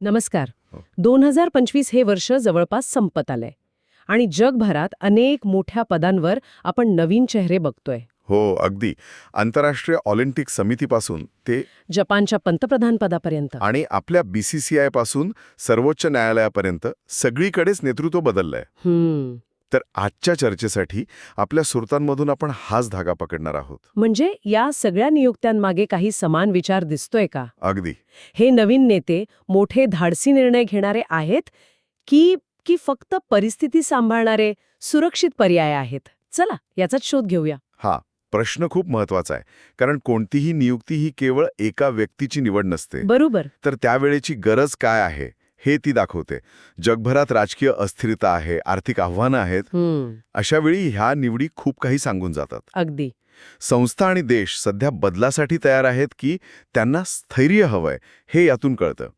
नमस्कार. हो. 2025 हे वर्ष जवळपास संपत आलंय आणि जगभरात अनेक मोठ्या पदांवर आपण नवीन चेहरे बघतोय. हो, अगदी. आंतरराष्ट्रीय ऑलिम्पिक समितीपासून ते जपानच्या पंतप्रधान पदापर्यंत. आणि आपल्या BCCI पासून सर्वोच्च न्यायालयापर्यंत सगळीकडेच नेतृत्व बदललंय. हम्म. तर आजच्या चर्चेसाठी आपल्या सुरतांमधून आपण हाच धागा पकडणार आहोत. म्हणजे या सगळ्या नियुक्त्यांमागे काही समान विचार दिसतोय का? अगदी. हे नवीन नेते मोठे धाडसी निर्णय घेणारे आहेत की की फक्त परिस्थिती सांभाळणारे सुरक्षित पर्याय आहेत? चला याचाच शोध घेऊया. हा प्रश्न खूप महत्वाचा आहे, कारण कोणतीही नियुक्ती ही केवळ एका व्यक्तीची निवड नसते. बरोबर. तर त्यावेळेची गरज काय आहे हे ती दाखवते. जगभरात राजकीय अस्थिरता आहे, आर्थिक आव्हानं आहेत. अशा वेळी ह्या निवडी खूप काही सांगून जातात. अगदी. संस्था आणि देश सध्या बदलासाठी तयार आहेत की त्यांना स्थैर्य हवंय हे यातून कळतं.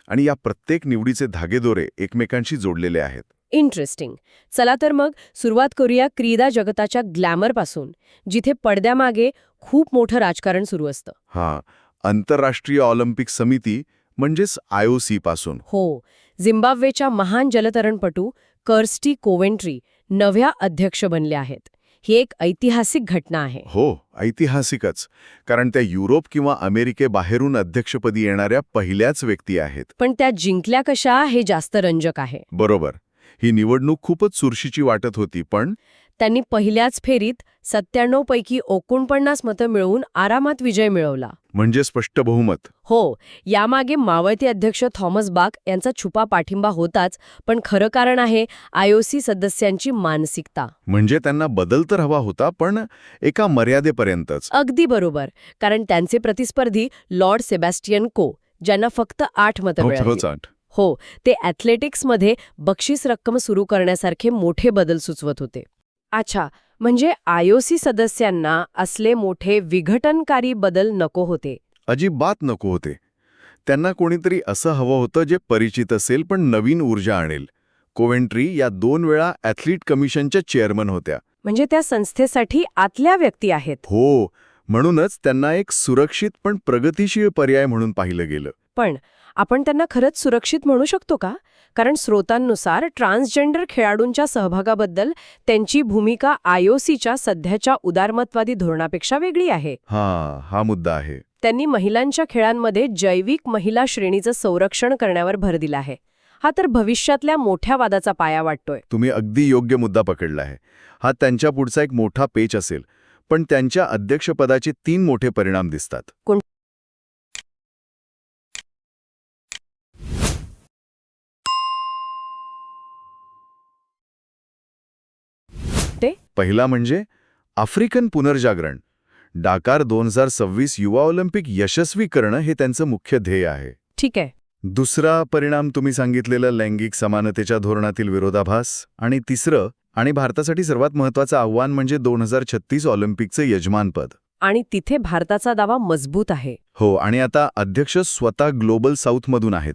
आणि या प्रत्येक निवडीचे धागेदोरे एकमेकांशी जोडलेले आहेत. इंटरेस्टिंग. चला तर मग सुरुवात करूया क्रीडा जगताच्या ग्लॅमरपासून, जिथे पडद्यामागे खूप मोठं राजकारण सुरू असतं. हां, आंतरराष्ट्रीय ऑलिम्पिक समिती म्हणजेच IOC पासून. हो. झिम्बाब्वेच्या महान जलतरणपटू कर्स्टी कोवेंट्री नव्या अध्यक्ष बनल्या आहेत. ही एक ऐतिहासिक घटना आहे. हो, ऐतिहासिकच. कारण त्या युरोप किंवा अमेरिकेबाहेरून अध्यक्षपदी येणाऱ्या पहिल्याच व्यक्ती आहेत. पण त्या जिंकल्या कशा हे जास्त रंजक आहे. बरोबर. ही निवडणूक खूपच चुरशीची वाटत होती, पण त्यांनी पहिल्याच फेरीत 97 पैकी 49 मतं मिळवून आरामात विजय मिळवला. म्हणजे स्पष्ट बहुमत. हो. यामागे मावळते अध्यक्ष थॉमस बाक यांचा छुपा पाठिंबा होताच, पण खरं कारण आहे IOC सदस्यांची मानसिकता. म्हणजे त्यांना बदल तर हवा होता, पण एका मर्यादेपर्यंतच. अगदी बरोबर. कारण त्यांचे प्रतिस्पर्धी लॉर्ड सेबॅस्टियन को, ज्यांना फक्त 8 मतं मिळाली. हो, ते ॲथलेटिक्समध्ये बक्षीस रक्कम सुरू करण्यासारखे मोठे बदल सुचवत होते. अच्छा, म्हणजे IOC सदस्यांना असले मोठे विघटनकारी बदल नको होते. अजिबात नको होते. त्यांना कोणीतरी असं हवं होतं जे परिचित असेल पण नवीन ऊर्जा आणेल. कोवेंट्री या 2 वेळा ॲथलीट कमिशनच्या चेअरमन होत्या. म्हणजे त्या संस्थेसाठी आतल्या व्यक्ती आहेत. हो, म्हणूनच त्यांना एक सुरक्षित पण प्रगतिशील पर्याय म्हणून पाहिलं गेलं. पण आपण त्यांना खरंच सुरक्षित म्हणू शकतो का? कारण स्रोतांनुसार ट्रान्सजेंडर खेळाडूंच्या सहभागाबद्दल त्यांची भूमिका IOCच्या सध्याच्या उदारमतवादी धोरणापेक्षा वेगळी आहे. हा मुद्दा आहे. त्यांनी महिलांच्या खेळांमध्ये जैविक महिला श्रेणीचं संरक्षण करण्यावर भर दिला आहे. हा तर भविष्यातल्या मोठ्या वादाचा पाया वाटतोय. तुम्ही अगदी योग्य मुद्दा पकडला आहे. हा त्यांच्या पुढचा एक मोठा पेच असेल. पण त्यांच्या अध्यक्षपदाचे 3 मोठे परिणाम दिसतात. पहिला म्हणजे आफ्रिकन पुनर्जागरण. डाकार 2026 युवा ऑलिम्पिक यशस्वी करणं हे त्यांचं मुख्य ध्येय आहे. ठीक आहे. दुसरा परिणाम तुम्ही सांगितलेलं लैंगिक समानतेच्या धोरणातील विरोधाभास. आणि तिसरं आणि भारतासाठी सर्वात महत्त्वाचं आव्हान म्हणजे 2036 ऑलिम्पिकचं यजमानपद. आणि तिथे भारताचा दावा मजबूत आहे. हो, आणि आता अध्यक्ष स्वतः ग्लोबल साऊथमधून आहेत,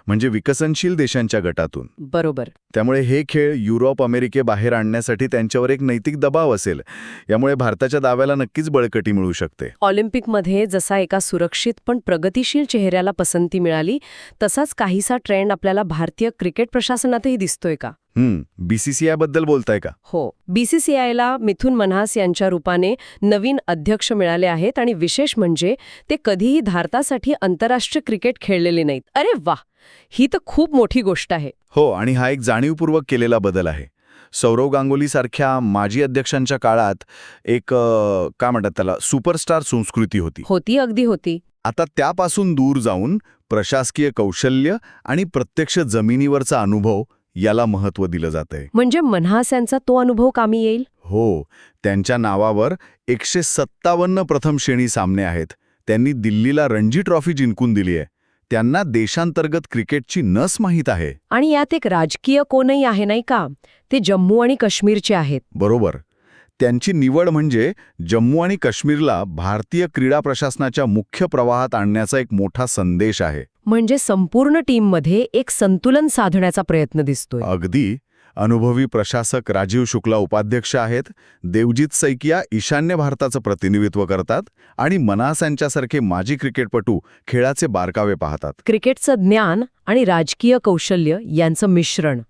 म्हणजे विकसनशील देशांच्या गटातून. बरोबर. त्यामुळे हे खेळ युरोप अमेरिकेबाहेर आणण्यासाठी त्यांच्यावर एक नैतिक दबाव असेल. यामुळे भारताच्या दाव्याला नक्कीच बळकटी मिळू शकते. ऑलिम्पिकमध्ये जसा एका सुरक्षित पण प्रगतिशील चेहऱ्याला पसंती मिळाली, तसाच काहीसा ट्रेंड आपल्याला भारतीय क्रिकेट प्रशासनातही दिसतोय का? BCCI बद्दल बोलताय का? हो. BCCIला मिथुन मन्हास यांच्या रूपाने नवीन अध्यक्ष मिळाले आहेत आणि विशेष म्हणजे ते कधीही भारतासाठी आंतरराष्ट्रीय क्रिकेट खेळलेले नाहीत. अरे वा, ही तर खूप मोठी गोष्ट आहे. हो, आणि हा एक जाणीवपूर्वक केलेला बदल आहे. सौरव गांगुलीसारख्या माजी अध्यक्षांच्या काळात एक काय म्हणतात त्याला सुपरस्टार संस्कृती होती. अगदी होती. आता त्यापासून दूर जाऊन प्रशासकीय कौशल्य आणि प्रत्यक्ष जमिनीवरचा अनुभव याला महत्त्व दिलं जातंय. म्हणजे मन्हास यांचा तो अनुभव कामी येईल? हो, त्यांच्या नावावर 157 प्रथम श्रेणी सामने आहेत. त्यांनी दिल्लीला रणजी ट्रॉफी जिंकून दिली आहे. त्यांना देशांतर्गत क्रिकेटची नस माहीत आहे. आणि यात एक राजकीय कोणही आहे नाही का? ते जम्मू आणि काश्मीरचे आहेत. बरोबर. त्यांची निवड म्हणजे जम्मू आणि काश्मीरला भारतीय क्रीडा प्रशासनाच्या मुख्य प्रवाहात आणण्याचा एक मोठा संदेश आहे. म्हणजे संपूर्ण टीममध्ये एक संतुलन साधण्याचा प्रयत्न दिसतोय. अगदी. अनुभवी प्रशासक राजीव शुक्ला उपाध्यक्ष आहेत, देवजीत सैकिया ईशान्य भारताचं प्रतिनिधित्व करतात आणि मनास यांच्यासारखे माजी क्रिकेटपटू खेळाचे बारकावे पाहतात. क्रिकेटचं ज्ञान आणि राजकीय कौशल्य यांचं मिश्रण.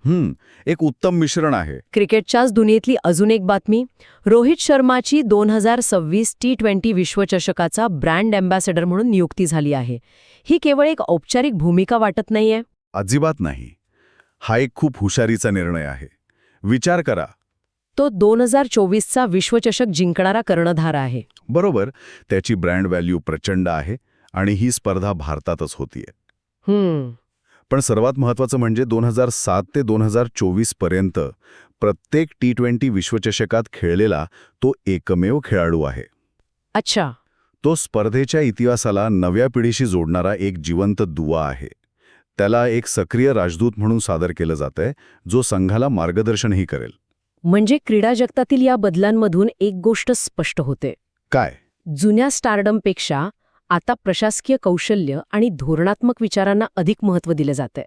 एक उत्तम मिश्रण आहे. क्रिकेटच्याच दुनियेतली अजून एक बातमी, रोहित शर्माची 2026 T20 विश्वचषकाचा ब्रँड अँबॅसेडर म्हणून नियुक्ती झाली आहे. ही केवळ एक औपचारिक भूमिका वाटत नाहीये. अजिबात नाही. हा एक खूप हुशारीचा निर्णय आहे. विचार करा, तो 2024चा विश्वचषक जिंकणारा कर्णधार आहे. बरोबर, त्याची ब्रँड व्हॅल्यू प्रचंड आहे आणि ही स्पर्धा भारतातच होतीये. पण सर्वात महत्त्वाचं म्हणजे 2007 ते 2024 पर्यंत प्रत्येक T20 विश्वचषकात खेळलेला तो एकमेव खेळाडू आहे. अच्छा. तो स्पर्धेच्या इतिहासाला नव्या पिढीशी जोडणारा एक जिवंत दुवा आहे. त्याला एक सक्रिय राजदूत म्हणून सादर केलं जातंय, जो संघाला मार्गदर्शनही करेल. म्हणजे क्रीडा जगतातील या बदलांमधून एक गोष्ट स्पष्ट होते. काय? जुन्या स्टारडमपेक्षा आता प्रशासकीय कौशल्य आणि धोरणात्मक विचारांना अधिक महत्त्व दिले जाते.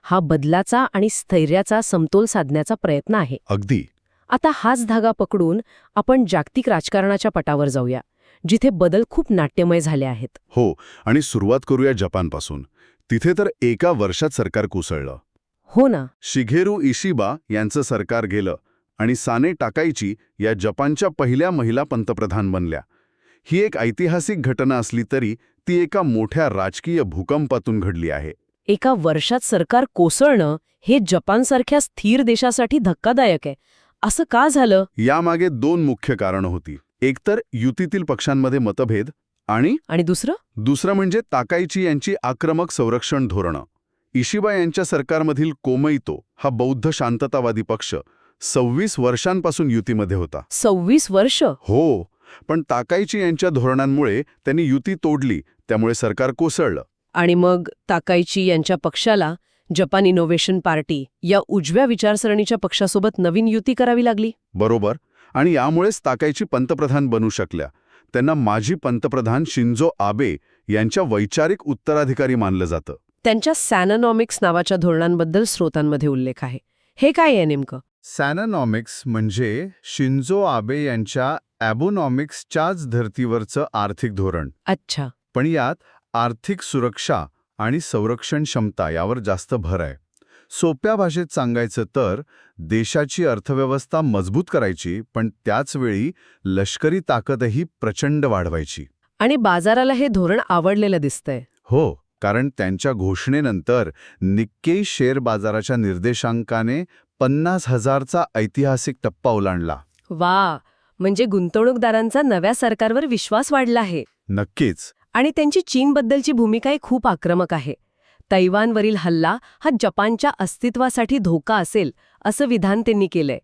हा बदलाचा आणि स्थैर्याचा समतोल साधण्याचा प्रयत्न आहे. अगदी. आता हाच धागा पकडून आपण जागतिक राजकारणाच्या पटावर जाऊया, जिथे बदल खूप नाट्यमय झाले आहेत. हो, आणि सुरुवात करूया जपानपासून. तिथे तर एका वर्षात सरकार कोसळलं. हो ना. शिगेरू इशिबा यांचं सरकार गेलं आणि साने टाकाईची या जपानच्या पहिल्या महिला पंतप्रधान बनल्या. ही एक ऐतिहासिक घटना असली तरी ती एका मोठ्या राजकीय भूकंपातून घडली आहे. एका वर्षात सरकार कोसळणं हे जपानसारख्या स्थिर देशासाठी धक्कादायक आहे. असं का झालं? यामागे दोन मुख्य कारणं होती. एकतर युतीतील पक्षांमध्ये मतभेद आणि दुसरं म्हणजे ताकाईची यांची आक्रमक संरक्षण धोरणं. इशिबा यांच्या सरकारमधील कोमैतो हा बौद्ध शांततावादी पक्ष 26 वर्षांपासून युतीमध्ये होता. 26 वर्ष? हो, पण ताकाईची यांच्या धोरणांमुळे त्यांनी युती तोडली, त्यामुळे सरकार कोसळलं. आणि मग ताकाईची यांच्या पक्षाला जपान इनोव्हेशन पार्टी या उजव्या विचारसरणीच्या पक्षासोबत नवीन युती करावी लागली. बरोबर, आणि यामुळेच ताकाईची पंतप्रधान बनू शकल्या. त्यांना माजी पंतप्रधान शिंजो आबे यांच्या वैचारिक उत्तराधिकारी मानलं जातं. त्यांच्या सॅनॉनॉमिक्स नावाच्या धोरणांबद्दल स्रोतांमध्ये उल्लेख आहे. हे काय आहे नेमकं? सॅनॉनॉमिक्स म्हणजे शिंजो आबे यांच्या ॲबोनॉमिक्सच्याच धर्तीवरचं आर्थिक धोरण. अच्छा. पण यात आर्थिक सुरक्षा आणि संरक्षण क्षमता यावर जास्त भर आहे. सोप्या भाषेत सांगायचं तर देशाची अर्थव्यवस्था मजबूत करायची, पण त्याचवेळी लष्करी ताकदही प्रचंड वाढवायची. आणि बाजाराला हे धोरण आवडलेलं दिसतंय. हो, कारण त्यांच्या घोषणेनंतर निक्केई शेअर बाजाराच्या निर्देशांकाने 50,000चा ऐतिहासिक टप्पा ओलांडला. वा, म्हणजे गुंतवणूकदारांचा नव्या सरकारवर विश्वास वाढला आहे. नक्कीच. आणि त्यांची चीनबद्दलची भूमिकाही खूप आक्रमक आहे. तैवानवरील हल्ला हा जपानच्या अस्तित्वासाठी धोका असेल असं विधान त्यांनी केलंय.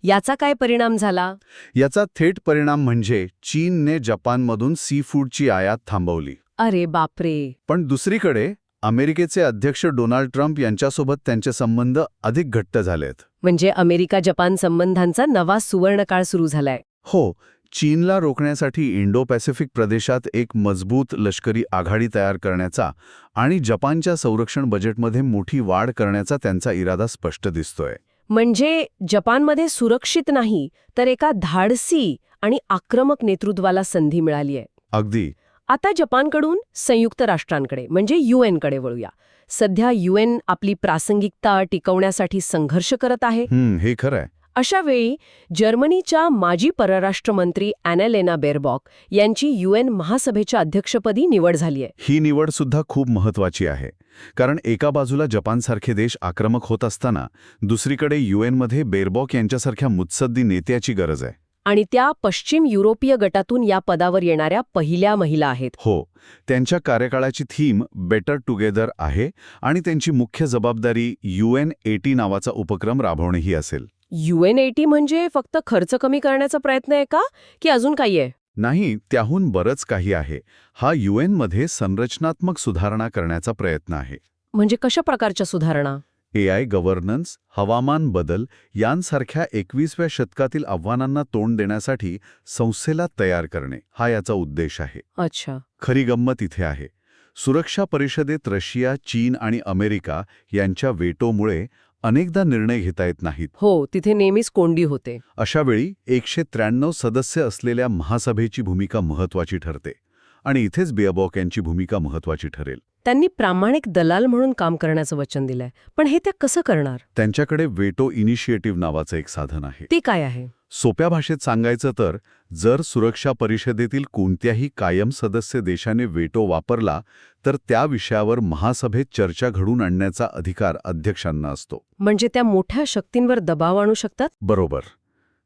याचा काय परिणाम झाला? याचा थेट परिणाम म्हणजे चीनने जपानमधून सी फूडची आयात थांबवली. अरे बापरे. पण दुसरीकडे अमेरिकेचे अध्यक्ष डोनाल्ड ट्रम्प यांच्यासोबत त्यांचे संबंध अधिक घट्ट झालेत. म्हणजे अमेरिका जपान संबंधांचा नवा सुवर्णकाळ सुरू झालाय. हो, चीनला रोखण्यासाठी इंडो पॅसिफिक प्रदेशात एक मजबूत लष्करी आघाडी तयार करण्याचा आणि जपानच्या संरक्षण बजेटमध्ये मोठी वाढ करण्याचा त्यांचा इरादा स्पष्ट दिसतोय. म्हणजे जपानमध्ये सुरक्षित नाही तर एका धाडसी आणि आक्रमक नेतृत्वाला संधी मिळालीय. अगदी. आता जपानकडून संयुक्त राष्ट्रांकडे म्हणजे UN कडे वळूया. सध्या UN आपली प्रासंगिकता टिकवण्यासाठी संघर्ष करत आहे. हे खरंय. अशा वेळी जर्मनीच्या माजी परराष्ट्र मंत्री ॲनालेना बेरबॉक यांची UN महासभेच्या अध्यक्षपदी निवड झालीय. ही निवड सुद्धा खूप महत्वाची आहे, कारण एका बाजूला जपानसारखे देश आक्रमक होत असताना दुसरीकडे UN मध्ये बेरबॉक यांच्यासारख्या मुत्सद्दी नेत्याची गरज आहे. आणि त्या पश्चिम युरोपीय गटातून या पदावर येणाऱ्या पहिल्या महिला आहेत. हो, त्यांच्या कार्यकाळाची थीम बेटर टुगेदर आहे आणि त्यांची मुख्य जबाबदारी UN80 नावाचा उपक्रम राबवणेही असेल. UN80 म्हणजे फक्त खर्च कमी करण्याचा प्रयत्न आहे का, की अजून काही आहे? नाही, त्याहून बरंच काही आहे. हा UN मध्ये संरचनात्मक सुधारणा करण्याचा प्रयत्न आहे. म्हणजे कशा प्रकारच्या सुधारणा? AI गव्हर्नन्स, हवामान बदल यांसारख्या 21व्या शतकातील आव्हानांना तोंड देण्यासाठी संस्थेला तयार करणे हा याचा उद्देश आहे. अच्छा. खरी गंमत इथे आहे. सुरक्षा परिषदेत रशिया, चीन आणि अमेरिका यांच्या वेटोमुळे अनेकदा निर्णय घेता येत नाहीत. हो, तिथे नेहमीच कोंडी होते. अशा वेळी 193 सदस्य असलेल्या महासभेची भूमिका महत्वाची ठरते आणि इथेच बेअबॉक यांची भूमिका महत्वाची ठरेल. त्यांनी प्रामाणिक दलाल म्हणून काम करण्याचं वचन दिलंय, पण हे त्या कसं करणार? त्यांच्याकडे वेटो इनिशिएटिव्ह नावाचं एक साधन आहे. ते काय आहे? सोप्या भाषेत सांगायचं तर जर सुरक्षा परिषदेतील कोणत्याही कायम सदस्य देशाने वेटो वापरला तर त्या विषयावर महासभेत चर्चा घडून आणण्याचा अधिकार अध्यक्षांना असतो. म्हणजे त्या मोठ्या शक्तींवर दबाव आणू शकतात? बरोबर.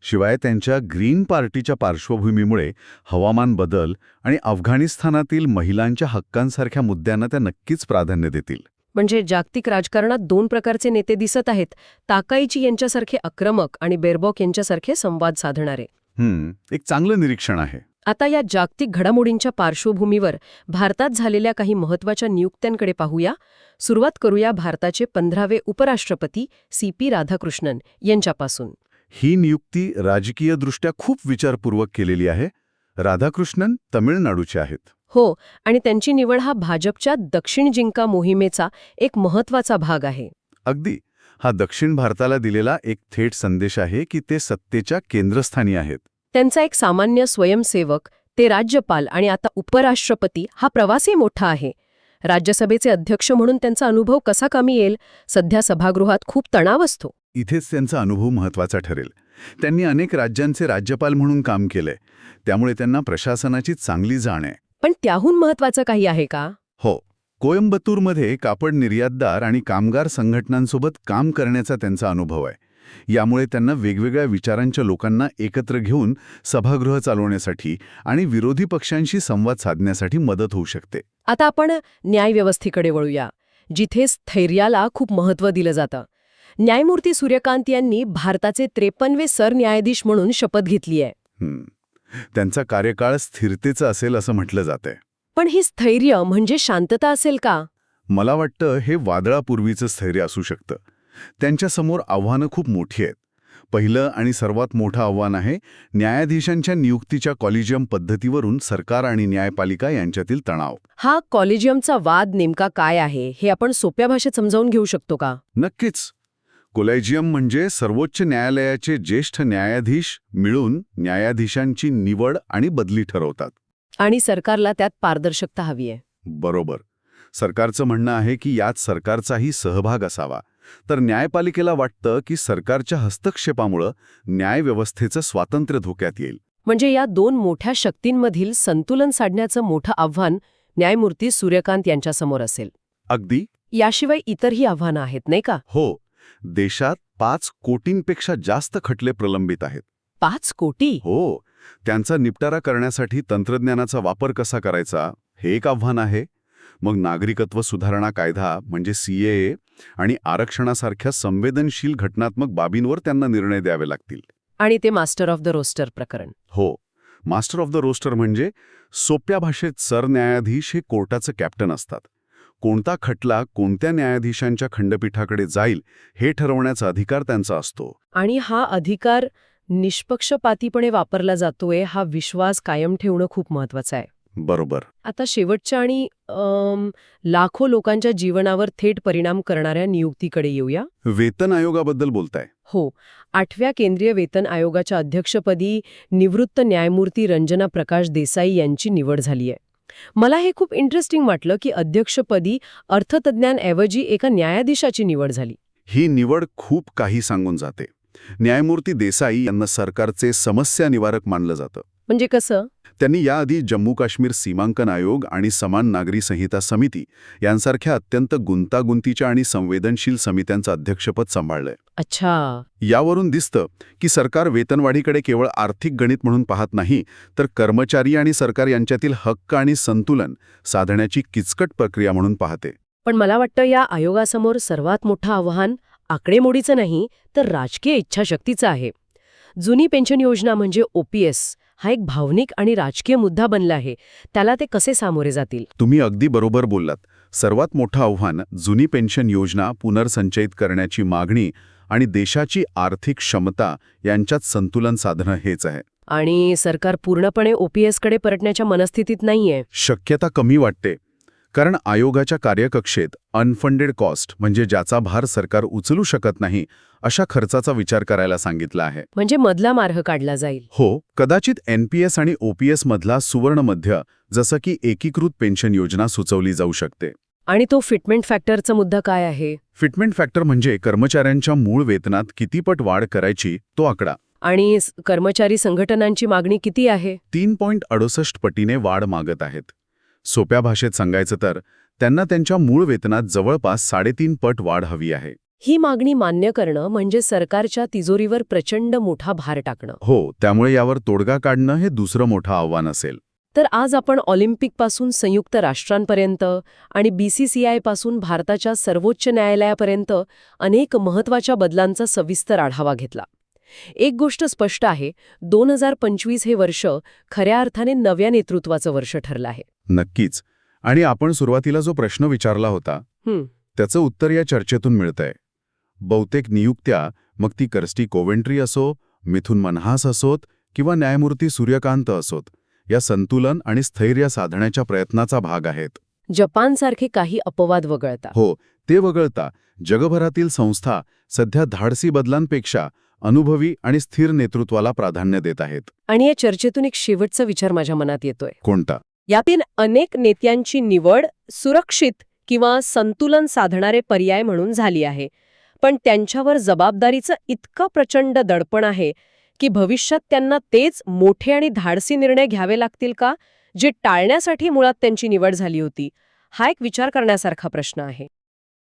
शिवाय त्यांच्या ग्रीन पार्टीच्या पार्श्वभूमीमुळे हवामान बदल आणि अफगाणिस्तानातील महिलांच्या हक्कांसारख्या मुद्द्यांना त्या नक्कीच प्राधान्य देतील. म्हणजे जागतिक राजकारणात दोन प्रकारचे नेते दिसत आहेत, ताकाईची यांच्यासारखे आक्रमक आणि बेअरबॉक यांच्यासारखे संवाद साधणारे. एक चांगलं निरीक्षण आहे. आता या जागतिक घडामोडींच्या पार्श्वभूमीवर भारतात झालेल्या काही महत्त्वाच्या नियुक्त्यांकडे पाहूया. सुरुवात करूया भारताचे 15वे उपराष्ट्रपती CP राधाकृष्णन यांच्यापासून. ही नियुक्ती राजकीयदृष्ट्या खूप विचारपूर्वक केलेली आहे. राधाकृष्णन तमिळनाडूचे आहेत. हो, आणि त्यांची निवड हा भाजपच्या दक्षिण जिंका मोहिमेचा एक महत्त्वाचा भाग आहे. अगदी. हा दक्षिण भारताला दिलेला एक थेट संदेश आहे की ते सत्तेच्या केंद्रस्थानी आहेत. त्यांचा एक सामान्य स्वयंसेवक ते राज्यपाल आणि आता उपराष्ट्रपती हा प्रवासही मोठा आहे. राज्यसभेचे अध्यक्ष म्हणून त्यांचा अनुभव कसा कामी येईल? सध्या सभागृहात खूप तणाव असतो. इथेच त्यांचा अनुभव महत्त्वाचा ठरेल. त्यांनी अनेक राज्यांचे राज्यपाल म्हणून काम केलंय, त्यामुळे त्यांना प्रशासनाची चांगली जाण आहे. पण त्याहून महत्त्वाचं काही आहे का? हो. कोयंबतूरमध्ये कापड निर्यातदार आणि कामगार संघटनांसोबत काम करण्याचा त्यांचा अनुभव आहे. यामुळे त्यांना वेगवेगळ्या विचारांच्या लोकांना एकत्र घेऊन सभागृह चालवण्यासाठी आणि विरोधी पक्षांशी संवाद साधण्यासाठी मदत होऊ शकते. आता आपण न्यायव्यवस्थेकडे वळूया, जिथे स्थैर्याला खूप महत्त्व दिलं जातं. न्यायमूर्ती सूर्यकांत यांनी भारताचे 53वे सरन्यायाधीश म्हणून शपथ घेतली आहे. त्यांचा कार्यकाळ स्थिरतेचा असेल असं म्हटलं जातंय. पण ही स्थैर्य म्हणजे शांतता असेल का? मला वाटतं हे वादळापूर्वीचं स्थैर्य असू शकतं. त्यांच्यासमोर आव्हानं खूप मोठी आहेत. पहिलं आणि सर्वात मोठं आव्हान आहे न्यायाधीशांच्या नियुक्तीच्या कॉलेजियम पद्धतीवरून सरकार आणि न्यायपालिका यांच्यातील तणाव. हा कॉलेजियमचा वाद नेमका काय आहे हे आपण सोप्या भाषेत समजावून घेऊ शकतो का? नक्कीच. कॉलेजियम म्हणजे सर्वोच्च न्यायालयाचे ज्येष्ठ न्यायाधीश मिळून न्यायाधीशांची निवड आणि बदली ठरवतात. आणि सरकारला त्यात पारदर्शकता हवी आहे. बरोबर. सरकारचं म्हणणं आहे की यात सरकारचाही सहभाग असावा. तर न्यायपालिकेला वाटतं की सरकारच्या हस्तक्षेपामुळं न्यायव्यवस्थेचं स्वातंत्र्य धोक्यात येईल. म्हणजे या दोन मोठ्या शक्तींमधील संतुलन साधण्याचं मोठं आव्हान न्यायमूर्ती सूर्यकांत यांच्यासमोर असेल. अगदी. याशिवाय इतरही आव्हानं आहेत, नाही का? हो. देशात 5 कोटींपेक्षा जास्त खटले प्रलंबित आहेत. 5 कोटी? हो. त्यांचा निपटारा करण्यासाठी तंत्रज्ञानाचा वापर कसा करायचा हे एक आव्हान आहे. मग नागरिकत्व सुधारणा कायदा म्हणजे CAA आणि आरक्षणासारख्या संवेदनशील घटनात्मक बाबींवर त्यांना निर्णय द्यावे लागतील. आणि ते मास्टर ऑफ द रोस्टर प्रकरण. हो. मास्टर ऑफ द रोस्टर म्हणजे सोप्या भाषेत सरन्यायाधीश हे कोर्टाचं कॅप्टन असतात. कोणता खटला कोणत्या न्यायाधीशांच्या खंडपीठाकडे जाईल हे ठरवण्याचा अधिकार त्यांचा असतो. आणि हा अधिकार निष्पक्षपातीपणे वापरला जातोय हा विश्वास कायम ठेवणं खूप महत्वाचं आहे. बरोबर. आता शेवटच्या आणि लाखो लोकांच्या जीवनावर थेट परिणाम करणाऱ्या नियुक्तीकडे येऊया. वेतन आयोगाबद्दल बोलताय? हो. 8व्या केंद्रीय वेतन आयोगाच्या अध्यक्षपदी निवृत्त न्यायमूर्ती रंजना प्रकाश देसाई यांची निवड झाली आहे. मला हे खूप इंटरेस्टिंग वाटलं की अध्यक्षपदी अर्थतज्ज्ञांऐवजी एका न्यायाधीशाची निवड झाली. ही निवड खूप काही सांगून जाते. न्यायमूर्ती देसाई यांना सरकारचे समस्या निवारक मानलं जातं. म्हणजे कसं? त्यांनी याआधी जम्मू काश्मीर सीमांकन आयोग आणि समान नागरी संहिता समिती यांसारख्या अत्यंत गुंतागुंतीच्या आणि संवेदनशील समित्यांचं अध्यक्षपद सांभाळलंय. अच्छा. यावरून दिसतं की सरकार वेतनवाढीकडे केवळ आर्थिक गणित म्हणून पाहत नाही, तर कर्मचारी आणि सरकार यांच्यातील हक्क आणि संतुलन साधण्याची किचकट प्रक्रिया म्हणून पाहते. पण मला वाटतं या आयोगासमोर सर्वात मोठं आव्हान आकडेमोडीचं नाही, तर राजकीय इच्छाशक्तीचं आहे. जुनी पेन्शन योजना म्हणजे OPS हा एक भावनिक आणि राजकीय मुद्दा बनला आहे. त्याला ते कसे सामोरे जातील? तुम्ही अगदी बरोबर बोललात. सर्वात मोठं आव्हान जुनी पेन्शन योजना पुनर्संचयित करण्याची मागणी आणि देशाची आर्थिक क्षमता यांच्यात संतुलन साधणं हेच आहे. आणि सरकार पूर्णपणे OPSकडे परतण्याच्या मनस्थितीत नाहीये. शक्यता कमी वाटते. कारण आयोगाच्या कार्यकक्षेत अनफंडेड कॉस्ट म्हणजे ज्याचा भार सरकार उचलू शकत नाही अशा खर्चाचा विचार करायला सांगितला आहे. म्हणजे मधला मार्ग काढला जाईल. हो, कदाचित NPS आणि OPS मधला सुवर्ण मध्य जसं की एकीकृत पेन्शन योजना सुचवली जाऊ शकते. आणि तो फिटमेंट फॅक्टरचा मुद्दा काय आहे? फिटमेंट फॅक्टर म्हणजे कर्मचाऱ्यांच्या मूळ वेतनात किती पट वाढ करायची तो आकडा. आणि कर्मचारी संघटनांची मागणी किती आहे? 3.68 पटीने वाढ मागत आहेत. सोप्या भाषेत सांगायचं तर त्यांना त्यांच्या मूळ वेतनात जवळपास 3.5 पट वाढ हवी आहे. ही मागणी मान्य करणं म्हणजे सरकारच्या तिजोरीवर प्रचंड मोठा भार टाकणं. हो, त्यामुळे यावर तोडगा काढणं हे दुसरं मोठं आव्हान असेल. तर आज आपण ऑलिम्पिकपासून संयुक्त राष्ट्रांपर्यंत आणि BCCI पासून भारताच्या सर्वोच्च न्यायालयापर्यंत अनेक महत्त्वाच्या बदलांचा सविस्तर आढावा घेतला. एक गोष्ट स्पष्ट आहे, 2025 हे वर्ष खऱ्या अर्थाने नव्या नेतृत्वाचं वर्ष ठरलं आहे. नक्कीच. आणि आपण सुरुवातीला जो प्रश्न विचारला होता त्याचं उत्तर या चर्चेतून मिळतंय. बहुतेक नियुक्त्या, मग ती कर्स्टी कोवेंट्री असो, मिथुन मनहास असोत किंवा न्यायमूर्ती सूर्यकांत असोत, या संतुलन आणि स्थैर्य साधण्याच्या प्रयत्नाचा भाग आहेत. जपानसारखे काही अपवाद वगळता. हो, ते वगळता जगभरातील संस्था सध्या धाडसी बदलांपेक्षा अनुभवी आणि स्थिर नेतृत्वाला प्राधान्य देत आहेत. आणि या चर्चेतून एक शेवटचा विचार माझ्या मनात येतोय. कोणता? यातील अनेक नेत्यांची निवड सुरक्षित किंवा संतुलन साधणारे पर्याय म्हणून झाली आहे, पण त्यांच्यावर जबाबदारीचं इतकं प्रचंड दडपण आहे की भविष्यात त्यांना तेच मोठे आणि धाडसी निर्णय घ्यावे लागतील का, जे टाळण्यासाठी मुळात त्यांची निवड झाली होती? हा एक विचार करण्यासारखा प्रश्न आहे.